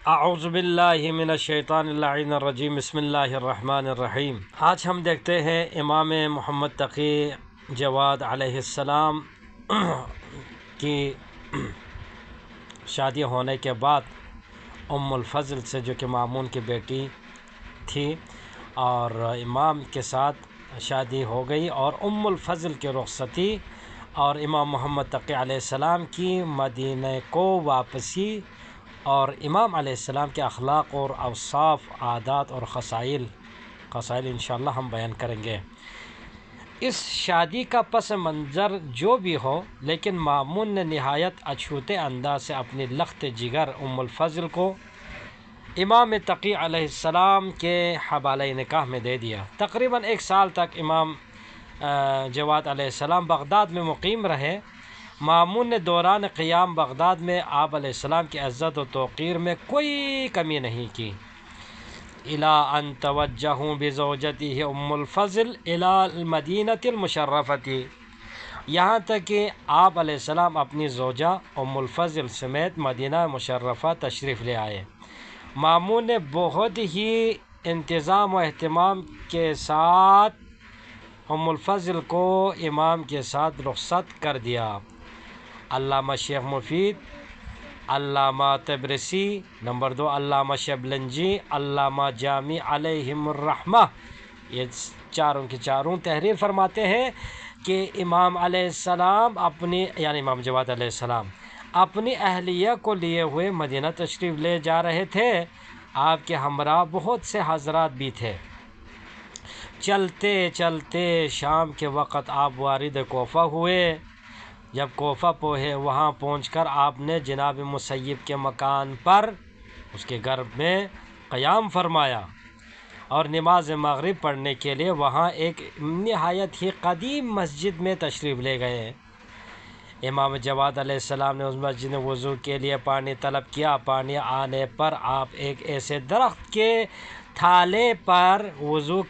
اعوذ باللہ من الشیطان اللعین الرجیم بسم اللہ الرحمن الرحیم۔ آج ہم دیکھتے ہیں امام محمد تقی جواد علیہ السلام کی شادی ہونے کے بعد ام الفضل سے، جو کہ مامون کی بیٹی تھی، اور امام کے ساتھ شادی ہو گئی، اور ام الفضل کی رخصتی اور امام محمد تقی علیہ السلام کی مدینہ کو واپسی، اور امام علیہ السلام کے اخلاق اور اوصاف، عادات اور خصائل انشاءاللہ ہم بیان کریں گے۔ اس شادی کا پس منظر جو بھی ہو، لیکن مامون نے نہایت اچھوتے انداز سے اپنی لخت جگر ام الفضل کو امام تقی علیہ السلام کے حوالہ نکاح میں دے دیا۔ تقریباً 1 سال تک امام جواد علیہ السلام بغداد میں مقیم رہے۔ مامون نے دوران قیام بغداد میں آپ علیہ السلام کی عزت و توقیر میں کوئی کمی نہیں کی، اِلیٰ ان توجہوا بزوجتہ ام الفضل اِلیٰ المدینۃ المشرفۃ، یہاں تک کہ آپ علیہ السلام اپنی زوجہ ام الفضل سمیت مدینہ مشرفہ تشریف لے آئے۔ مامون نے بہت ہی انتظام و اہتمام کے ساتھ ام الفضل کو امام کے ساتھ رخصت کر دیا۔ علامہ شیخ مفید، علامہ طبرسی، نمبر 2 علامہ شبلنجی، علامہ جامی علیہم الرحمہ، یہ چاروں کی چاروں تحریر فرماتے ہیں کہ امام علیہ السلام یعنی امام جواد علیہ السلام اپنی اہلیہ کو لیے ہوئے مدینہ تشریف لے جا رہے تھے۔ آپ کے ہمراہ بہت سے حضرات بھی تھے۔ چلتے چلتے شام کے وقت آپ وارد کوفہ ہوئے۔ جب کوفہ وہاں پہنچ کر آپ نے جناب مسیب کے مکان پر، اس کے گھر میں قیام فرمایا، اور نماز مغرب پڑھنے کے لیے وہاں ایک نہایت ہی قدیم مسجد میں تشریف لے گئے۔ امام جواد علیہ السلام نے اس مسجد میں وضو کے لیے پانی طلب کیا۔ پانی آنے پر آپ ایک ایسے درخت کے تھالے پر وضو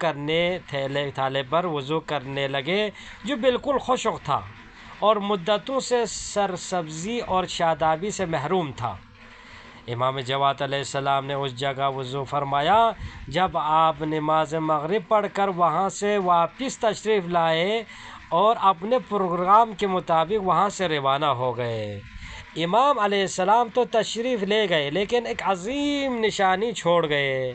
کرنے لگے جو بالکل خشک تھا اور مدتوں سے سرسبزی اور شادابی سے محروم تھا۔ امام جواد علیہ السلام نے اس جگہ وضو فرمایا۔ جب آپ نماز مغرب پڑھ کر وہاں سے واپس تشریف لائے اور اپنے پروگرام کے مطابق وہاں سے روانہ ہو گئے۔ امام علیہ السلام تو تشریف لے گئے، لیکن ایک عظیم نشانی چھوڑ گئے۔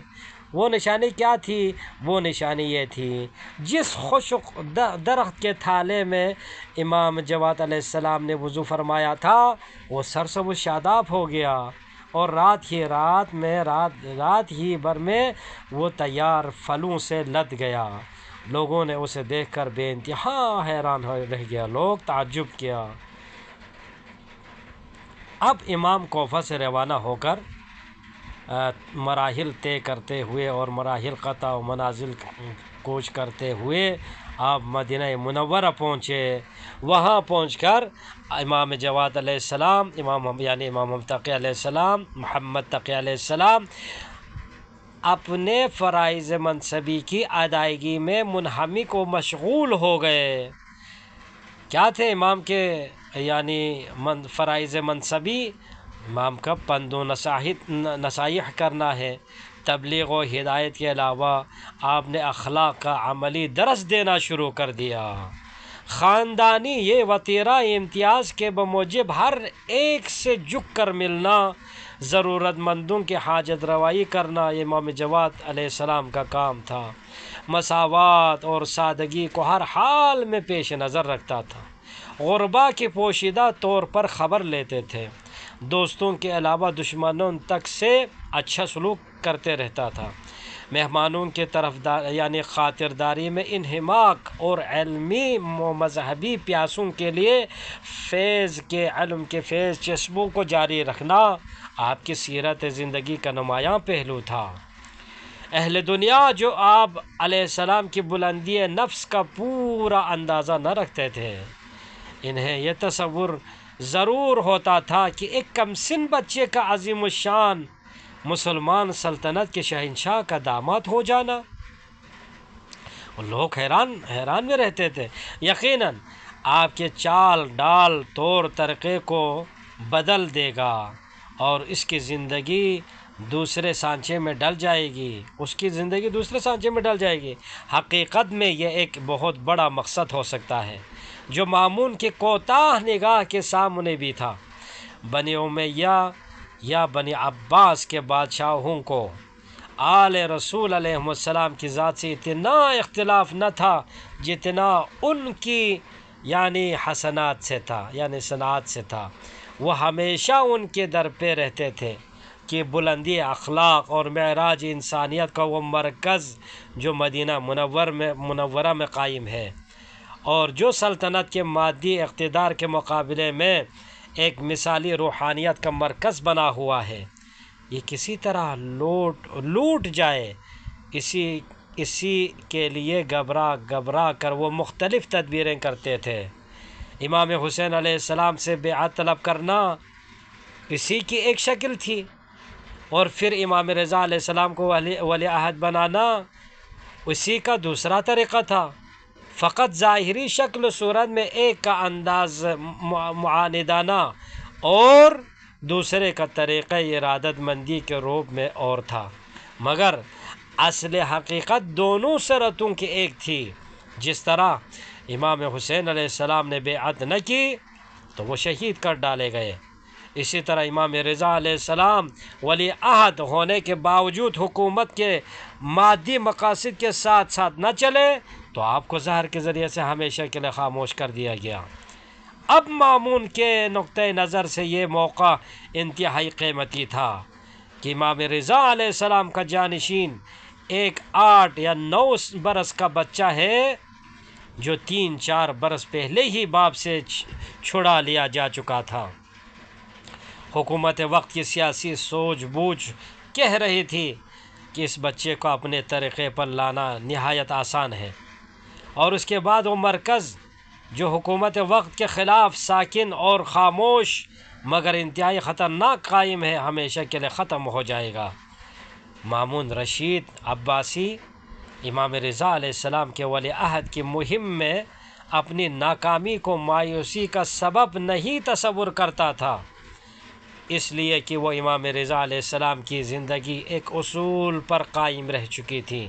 وہ نشانی کیا تھی؟ وہ نشانی یہ تھی، جس خشک درخت کے تھالے میں امام جواد علیہ السلام نے وضو فرمایا تھا، وہ سرسبز و شاداب ہو گیا، اور رات ہی بھر میں وہ تیار پھلوں سے لد گیا۔ لوگوں نے اسے دیکھ کر بے انتہا حیران رہ گیا، لوگ تعجب کیا۔ اب امام کوفہ سے روانہ ہو کر مراحل طے کرتے ہوئے اور مراحل قطع و منازل کوچ کرتے ہوئے آپ مدینہ منورہ پہنچے۔ وہاں پہنچ کر امام جواد علیہ السلام، امام تقی علیہ السلام، محمد تقی علیہ السلام اپنے فرائض منصبی کی ادائیگی میں منہمک و مشغول ہو گئے۔ کیا تھے امام کے فرائض منصبی؟ امام کا پند و نصائح کرنا ہے۔ تبلیغ و ہدایت کے علاوہ آپ نے اخلاق کا عملی درس دینا شروع کر دیا۔ خاندانی یہ وتیرہ امتیاز کے بموجب ہر ایک سے جھک کر ملنا، ضرورت مندوں کی حاجت روائی کرنا امام جواد علیہ السلام کا کام تھا۔ مساوات اور سادگی کو ہر حال میں پیش نظر رکھتا تھا۔ غربا کی پوشیدہ طور پر خبر لیتے تھے۔ دوستوں کے علاوہ دشمنوں تک سے اچھا سلوک کرتے رہتا تھا۔ مہمانوں کی خاطرداری میں انہماک اور علمی و مذہبی پیاسوں کے لیے علم کے فیض چشموں کو جاری رکھنا آپ کی سیرت زندگی کا نمایاں پہلو تھا۔ اہل دنیا جو آپ علیہ السلام کی بلندی نفس کا پورا اندازہ نہ رکھتے تھے، انہیں یہ تصور ضرور ہوتا تھا کہ ایک کم سن بچے کا عظیم الشان مسلمان سلطنت کے شہنشاہ کا داماد ہو جانا، لوگ حیران میں رہتے تھے۔ یقیناً آپ کے چال ڈال طور طریقے کو بدل دے گا اور اس کی زندگی دوسرے سانچے میں ڈل جائے گی، اس کی زندگی دوسرے سانچے میں ڈل جائے گی۔ حقیقت میں یہ ایک بہت بڑا مقصد ہو سکتا ہے جو مامون کے کوتاہ نگاہ کے سامنے بھی تھا۔ بنی امیہ یا بنی عباس کے بادشاہوں کو آل رسول علیہ السلام کی ذات سے اتنا اختلاف نہ تھا جتنا ان کی حسنات سے تھا، صنعت سے تھا۔ وہ ہمیشہ ان کے در پہ رہتے تھے کہ بلندی اخلاق اور معراج انسانیت کا وہ مرکز جو مدینہ منورہ میں قائم ہے، اور جو سلطنت کے مادی اقتدار کے مقابلے میں ایک مثالی روحانیت کا مرکز بنا ہوا ہے، یہ کسی طرح لوٹ جائے، اسی کے لیے گھبرا کر وہ مختلف تدبیریں کرتے تھے۔ امام حسین علیہ السلام سے بیعت طلب کرنا اسی کی ایک شکل تھی، اور پھر امام رضا علیہ السلام کو ولی عہد بنانا اسی کا دوسرا طریقہ تھا۔ فقط ظاہری شکل و صورت میں ایک کا انداز معاندانہ اور دوسرے کا طریقہ ارادت مندی کے روپ میں اور تھا، مگر اصل حقیقت دونوں صورتوں کی ایک تھی۔ جس طرح امام حسین علیہ السلام نے بیعت نہ کی تو وہ شہید کر ڈالے گئے، اسی طرح امام رضا علیہ السلام ولی عہد ہونے کے باوجود حکومت کے مادی مقاصد کے ساتھ ساتھ نہ چلے تو آپ کو زہر کے ذریعے سے ہمیشہ کے لیے خاموش کر دیا گیا۔ اب مامون کے نقطۂ نظر سے یہ موقع انتہائی قیمتی تھا کہ امام رضا علیہ السلام کا جانشین ایک 8 یا 9 برس کا بچہ ہے جو 3-4 برس پہلے ہی باپ سے چھڑا لیا جا چکا تھا۔ حکومت وقت کی سیاسی سوجھ بوجھ کہہ رہی تھی کہ اس بچے کو اپنے طریقے پر لانا نہایت آسان ہے، اور اس کے بعد وہ مرکز جو حکومت وقت کے خلاف ساکن اور خاموش مگر انتہائی خطرناک قائم ہے، ہمیشہ کے لیے ختم ہو جائے گا۔ مامون رشید عباسی امام رضا علیہ السلام کے ولی عہد کی مہم میں اپنی ناکامی کو مایوسی کا سبب نہیں تصور کرتا تھا، اس لیے کہ وہ امام رضا علیہ السلام کی زندگی ایک اصول پر قائم رہ چکی تھی،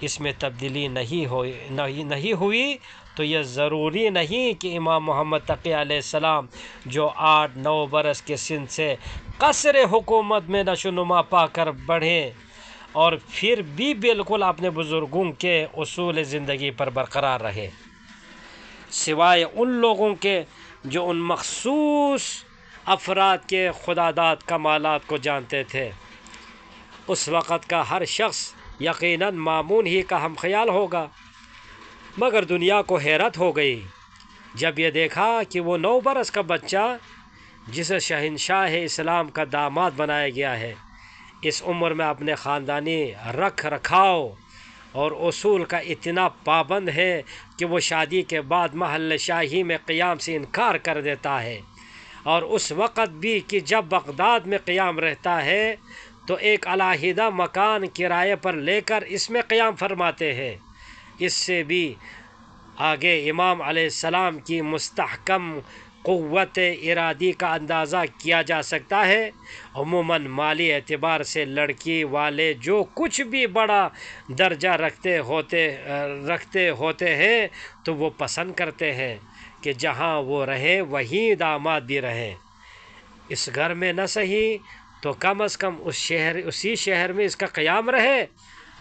اس میں تبدیلی نہیں ہوئی تو یہ ضروری نہیں کہ امام محمد تقی علیہ السلام جو 8-9 برس کے سن سے قصر حکومت میں نشو نما پا کر بڑھیں اور پھر بھی بالکل اپنے بزرگوں کے اصول زندگی پر برقرار رہے، سوائے ان لوگوں کے جو ان مخصوص افراد کے خداداد کمالات کو جانتے تھے۔ اس وقت کا ہر شخص یقیناً مامون ہی کا ہم خیال ہوگا، مگر دنیا کو حیرت ہو گئی جب یہ دیکھا کہ وہ 9 برس کا بچہ جسے شہنشاہ اسلام کا داماد بنایا گیا ہے، اس عمر میں اپنے خاندانی رکھ رکھاؤ اور اصول کا اتنا پابند ہے کہ وہ شادی کے بعد محل شاہی میں قیام سے انکار کر دیتا ہے، اور اس وقت بھی کہ جب بغداد میں قیام رہتا ہے تو ایک علیحدہ مکان کرائے پر لے کر اس میں قیام فرماتے ہیں۔ اس سے بھی آگے امام علیہ السلام کی مستحکم قوت ارادی کا اندازہ کیا جا سکتا ہے۔ عموماً مالی اعتبار سے لڑکی والے جو کچھ بھی بڑا درجہ رکھتے ہوتے ہیں تو وہ پسند کرتے ہیں کہ جہاں وہ رہے وہیں داماد بھی رہے، اس گھر میں نہ صحیح تو کم از کم اسی شہر میں اس کا قیام رہے،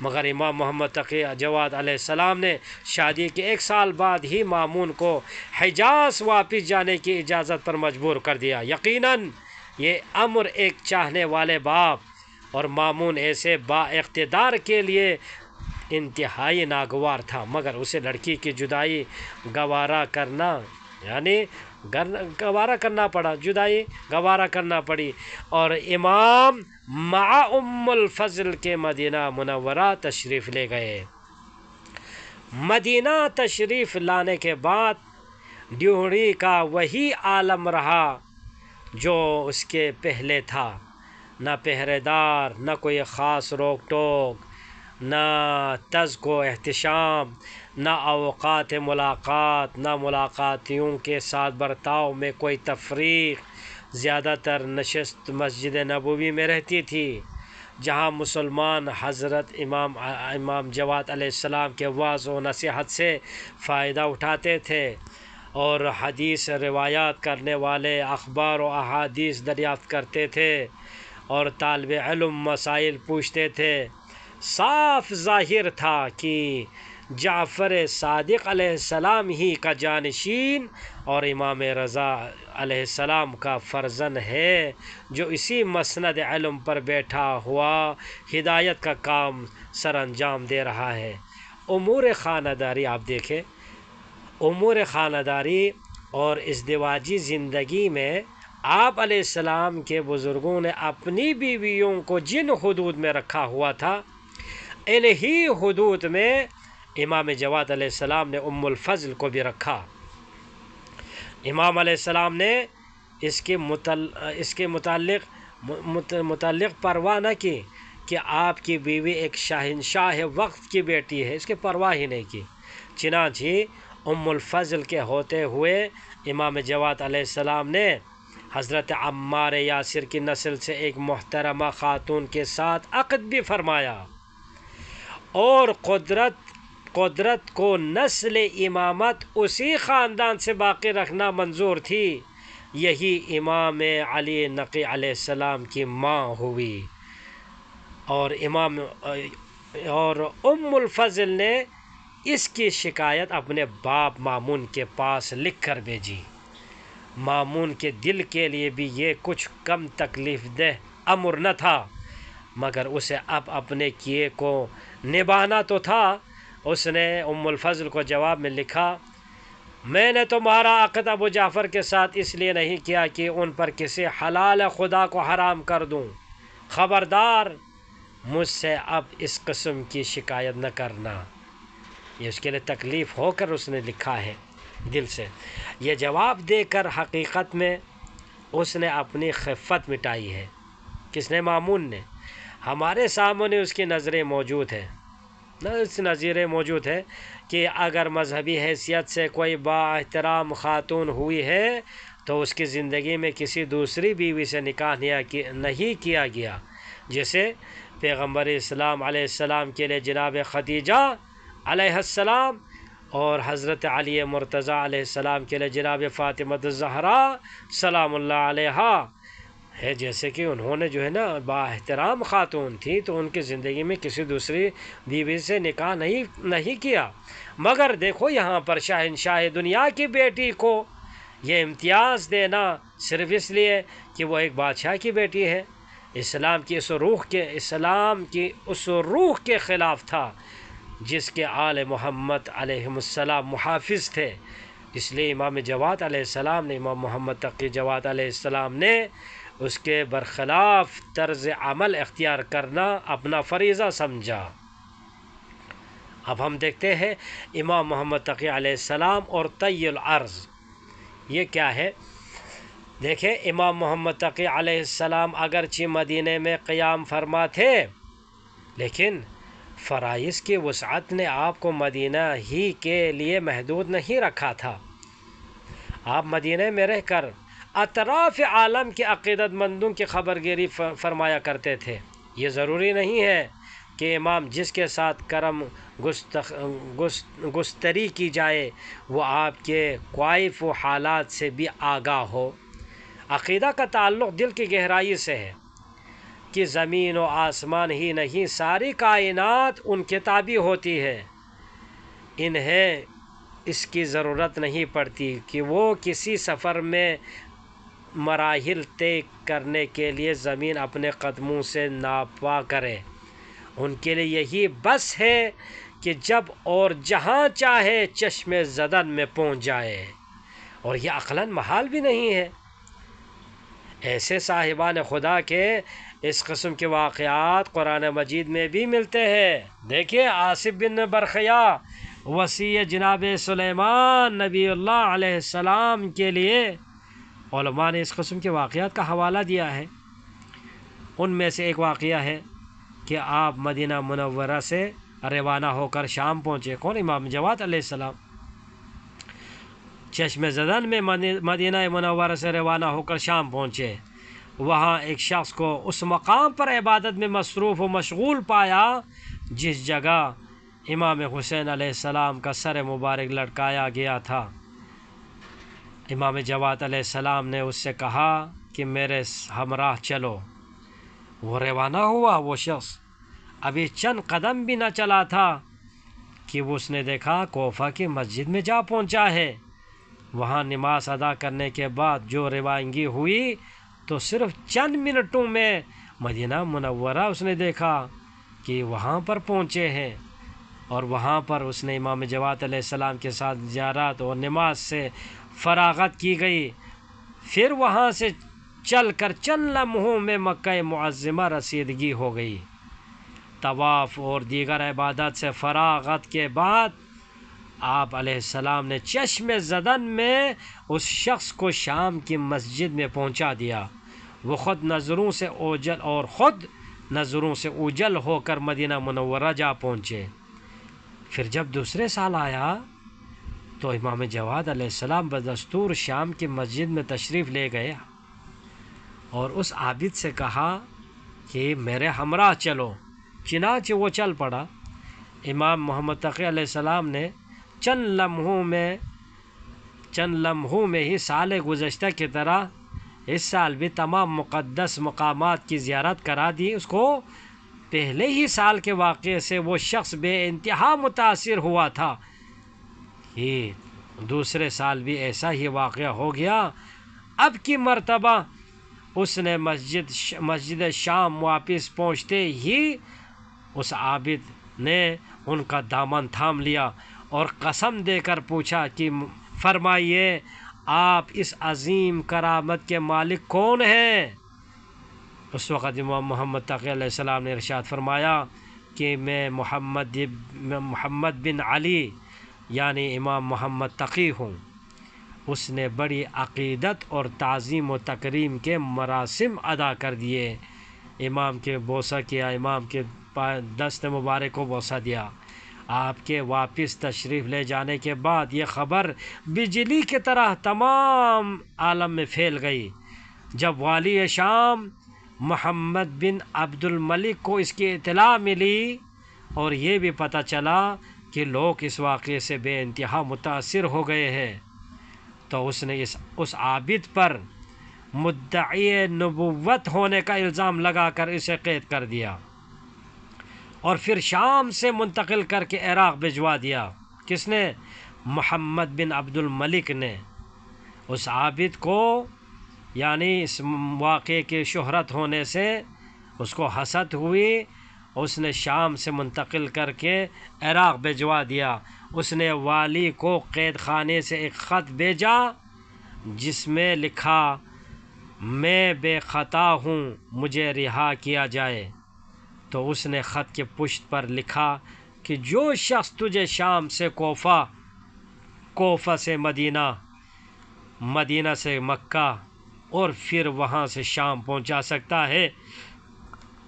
مگر امام محمد تقی جواد علیہ السلام نے شادی کے 1 سال بعد ہی مامون کو حجاز واپس جانے کی اجازت پر مجبور کر دیا۔ یقیناً یہ امر ایک چاہنے والے باپ اور مامون ایسے با اقتدار کے لیے انتہائی ناگوار تھا، مگر اسے لڑکی کی جدائی گوارا کرنا پڑی اور امام مع ام الفضل کے مدینہ منورہ تشریف لے گئے۔ مدینہ تشریف لانے کے بعد ڈیوڑی کا وہی عالم رہا جو اس کے پہلے تھا، نہ پہرے دار، نہ کوئی خاص روک ٹوک، نہ تزک و احتشام، نہ اوقات ملاقات، نہ ملاقاتیوں کے ساتھ برتاؤ میں کوئی تفریق۔ زیادہ تر نشست مسجد نبوی میں رہتی تھی، جہاں مسلمان حضرت امام جواد علیہ السلام کے وعظ و نصیحت سے فائدہ اٹھاتے تھے، اور حدیث روایات کرنے والے اخبار و احادیث دریافت کرتے تھے، اور طالب علم مسائل پوچھتے تھے۔ صاف ظاہر تھا کہ جعفر صادق علیہ السلام ہی کا جانشین اور امام رضا علیہ السلام کا فرزند ہے، جو اسی مسند علم پر بیٹھا ہوا ہدایت کا کام سر انجام دے رہا ہے۔ امور خانہ داری آپ دیکھیں، امور خانہ داری اور ازدواجی زندگی میں آپ علیہ السلام کے بزرگوں نے اپنی بیویوں کو جن حدود میں رکھا ہوا تھا، انہی حدود میں امام جواد علیہ السلام نے ام الفضل کو بھی رکھا۔ امام علیہ السلام نے اس کے متعلق پرواہ نہ کی کہ آپ کی بیوی ایک شہنشاہ وقت کی بیٹی ہے، اس کی پرواہ ہی نہیں کی۔ چنانچہ ام الفضل کے ہوتے ہوئے امام جواد علیہ السلام نے حضرت عمار یاسر کی نسل سے ایک محترمہ خاتون کے ساتھ عقد بھی فرمایا، اور قدرت کو نسل امامت اسی خاندان سے باقی رکھنا منظور تھی۔ یہی امام علی نقی علیہ السلام کی ماں ہوئی، اور ام الفضل نے اس کی شکایت اپنے باپ مامون کے پاس لکھ کر بھیجی۔ مامون کے دل کے لیے بھی یہ کچھ کم تکلیف دہ امر نہ تھا، مگر اسے اب اپنے کیے کو نبھانا تو تھا۔ اس نے ام الفضل کو جواب میں لکھا، میں نے تمہارا عقد ابو جعفر کے ساتھ اس لیے نہیں کیا کہ ان پر کسی حلال خدا کو حرام کر دوں۔ خبردار، مجھ سے اب اس قسم کی شکایت نہ کرنا۔ یہ اس کے لیے تکلیف ہو کر اس نے لکھا ہے دل سے۔ یہ جواب دے کر حقیقت میں اس نے اپنی خفت مٹائی ہے۔ کس نے؟ مامون نے۔ ہمارے سامنے اس کی نظریں موجود ہے، نظیریں موجود ہے کہ اگر مذہبی حیثیت سے کوئی با احترام خاتون ہوئی ہے تو اس کی زندگی میں کسی دوسری بیوی سے نکاح نہیں کیا گیا، جیسے پیغمبر اسلام علیہ السلام کے لیے جناب خدیجہ علیہ السلام، اور حضرت علی مرتضیٰ علیہ السلام کے لیے جناب فاطمہ الزہراء سلام اللہ علیہا ہے۔ جیسے کہ انہوں نے جو ہے نا با احترام خاتون تھی تو ان کی زندگی میں کسی دوسری بیوی سے نکاح نہیں کیا، مگر دیکھو یہاں پر شہنشاہ دنیا کی بیٹی کو یہ امتیاز دینا صرف اس لیے کہ وہ ایک بادشاہ کی بیٹی ہے، اسلام کی اس روح کے خلاف تھا جس کے آل محمد علیہ السلام محافظ تھے۔ اس لیے امام جواد علیہ السلام نے، امام محمد تقی جواد علیہ السلام نے اس کے برخلاف طرز عمل اختیار کرنا اپنا فریضہ سمجھا۔ اب ہم دیکھتے ہیں امام محمد تقی علیہ السلام اور طی العرض، یہ کیا ہے؟ دیکھیں، امام محمد تقی علیہ السلام اگرچہ مدینہ میں قیام فرما تھے، لیکن فرائض کی وسعت نے آپ کو مدینہ ہی کے لیے محدود نہیں رکھا تھا۔ آپ مدینہ میں رہ کر اطراف عالم کے عقیدت مندوں کی خبرگیری فرمایا کرتے تھے۔ یہ ضروری نہیں ہے کہ امام جس کے ساتھ کرم گستری کی جائے وہ آپ کے کوائف و حالات سے بھی آگاہ ہو۔ عقیدہ کا تعلق دل کی گہرائی سے ہے کہ زمین و آسمان ہی نہیں، ساری کائنات ان کے تابع ہوتی ہے۔ انہیں اس کی ضرورت نہیں پڑتی کہ وہ کسی سفر میں مراحل طے کرنے کے لیے زمین اپنے قدموں سے ناپا کرے۔ ان کے لیے یہی بس ہے کہ جب اور جہاں چاہے چشم زدن میں پہنچ جائے، اور یہ عقلاً محال بھی نہیں ہے۔ ایسے صاحبان خدا کے اس قسم کے واقعات قرآن مجید میں بھی ملتے ہیں۔ دیکھیے، آصف بن برخیا وصی جناب سلیمان نبی اللہ علیہ السلام کے لیے علماء نے اس قسم کے واقعات کا حوالہ دیا ہے۔ ان میں سے ایک واقعہ ہے کہ آپ مدینہ منورہ سے روانہ ہو کر شام پہنچے۔ کون؟ امام جواد علیہ السلام چشم زدن میں مدینہ منورہ سے روانہ ہو کر شام پہنچے۔ وہاں ایک شخص کو اس مقام پر عبادت میں مصروف و مشغول پایا جس جگہ امام حسین علیہ السلام کا سر مبارک لٹکایا گیا تھا۔ امام جواد علیہ السلام نے اس سے کہا کہ میرے ہمراہ چلو۔ وہ روانہ ہوا۔ وہ شخص ابھی چند قدم بھی نہ چلا تھا کہ اس نے دیکھا کوفہ کی مسجد میں جا پہنچا ہے۔ وہاں نماز ادا کرنے کے بعد جو روانگی ہوئی تو صرف چند منٹوں میں مدینہ منورہ اس نے دیکھا کہ وہاں پر پہنچے ہیں، اور وہاں پر اس نے امام جواد علیہ السلام کے ساتھ زیارت اور نماز سے فراغت کی گئی۔ پھر وہاں سے چل کر چند لمحوں میں مکہ معظمہ رسیدگی ہو گئی۔ طواف اور دیگر عبادات سے فراغت کے بعد آپ علیہ السلام نے چشم زدن میں اس شخص کو شام کی مسجد میں پہنچا دیا۔ وہ خود نظروں سے اوجل ہو کر مدینہ منورہ جا پہنچے۔ پھر جب دوسرے سال آیا تو امام جواد علیہ السلام بدستور شام کی مسجد میں تشریف لے گئے اور اس عابد سے کہا کہ میرے ہمراہ چلو۔ چنانچہ وہ چل پڑا۔ امام محمد تقی علیہ السلام نے چند لمحوں میں ہی سال گزشتہ کی طرح اس سال بھی تمام مقدس مقامات کی زیارت کرا دی۔ اس کو پہلے ہی سال کے واقعے سے وہ شخص بے انتہا متاثر ہوا تھا کہ دوسرے سال بھی ایسا ہی واقعہ ہو گیا۔ اب کی مرتبہ اس نے مسجد شام واپس پہنچتے ہی اس عابد نے ان کا دامن تھام لیا اور قسم دے کر پوچھا کہ فرمائیے آپ اس عظیم کرامت کے مالک کون ہیں؟ اس وقت امام محمد تقی علیہ السلام نے ارشاد فرمایا کہ میں محمد بن علی یعنی امام محمد تقی ہوں۔ اس نے بڑی عقیدت اور تعظیم و تکریم کے مراسم ادا کر دیے۔ امام کے بوسہ کیا، امام کے دست مبارک کو بوسہ دیا۔ آپ کے واپس تشریف لے جانے کے بعد یہ خبر بجلی کی طرح تمام عالم میں پھیل گئی۔ جب والی شام محمد بن عبد الملک کو اس کی اطلاع ملی اور یہ بھی پتہ چلا کہ لوگ اس واقعے سے بے انتہا متاثر ہو گئے ہیں، تو اس نے اس عابد پر مدعی نبوت ہونے کا الزام لگا کر اسے قید کر دیا اور پھر شام سے منتقل کر کے عراق بھجوا دیا۔ کس نے؟ محمد بن عبد الملک نے۔ اس عابد کو یعنی اس واقعے کی شہرت ہونے سے اس کو حسد ہوئی، اس نے شام سے منتقل کر کے عراق بھجوا دیا۔ اس نے والی کو قید خانے سے ایک خط بھیجا جس میں لکھا میں بے خطا ہوں، مجھے رہا کیا جائے۔ تو اس نے خط کے پشت پر لکھا کہ جو شخص تجھے شام سے کوفہ سے مدینہ، مدینہ سے مکہ اور پھر وہاں سے شام پہنچا سکتا ہے،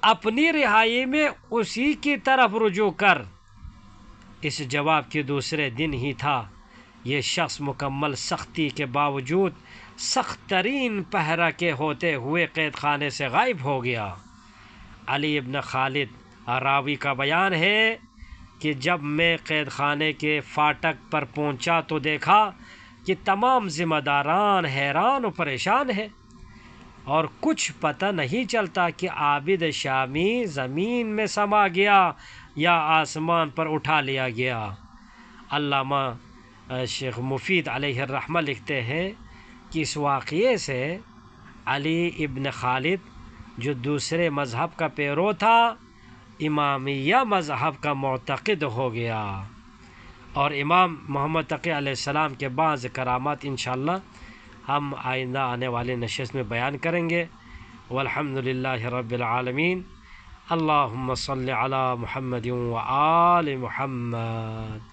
اپنی رہائی میں اسی کی طرف رجوع کر۔ اس جواب کے دوسرے دن ہی تھا یہ شخص مکمل سختی کے باوجود سخت ترین پہرہ کے ہوتے ہوئے قید خانے سے غائب ہو گیا۔ علی ابن خالد راوی کا بیان ہے کہ جب میں قید خانے کے فاٹک پر پہنچا تو دیکھا کہ تمام ذمہ داران حیران و پریشان ہیں اور کچھ پتہ نہیں چلتا کہ عابد شامی زمین میں سما گیا یا آسمان پر اٹھا لیا گیا۔ علامہ شیخ مفید علیہ الرحمہ لکھتے ہیں کہ اس واقعے سے علی ابن خالد جو دوسرے مذہب کا پیرو تھا، امامیہ مذہب کا معتقد ہو گیا۔ اور امام محمد تقی علیہ السلام کے بعض کرامات انشاءاللہ ہم آئندہ آنے والے نشست میں بیان کریں گے۔ والحمدللہ رب العالمین۔ اللہم صلی علی محمد و آل محمد۔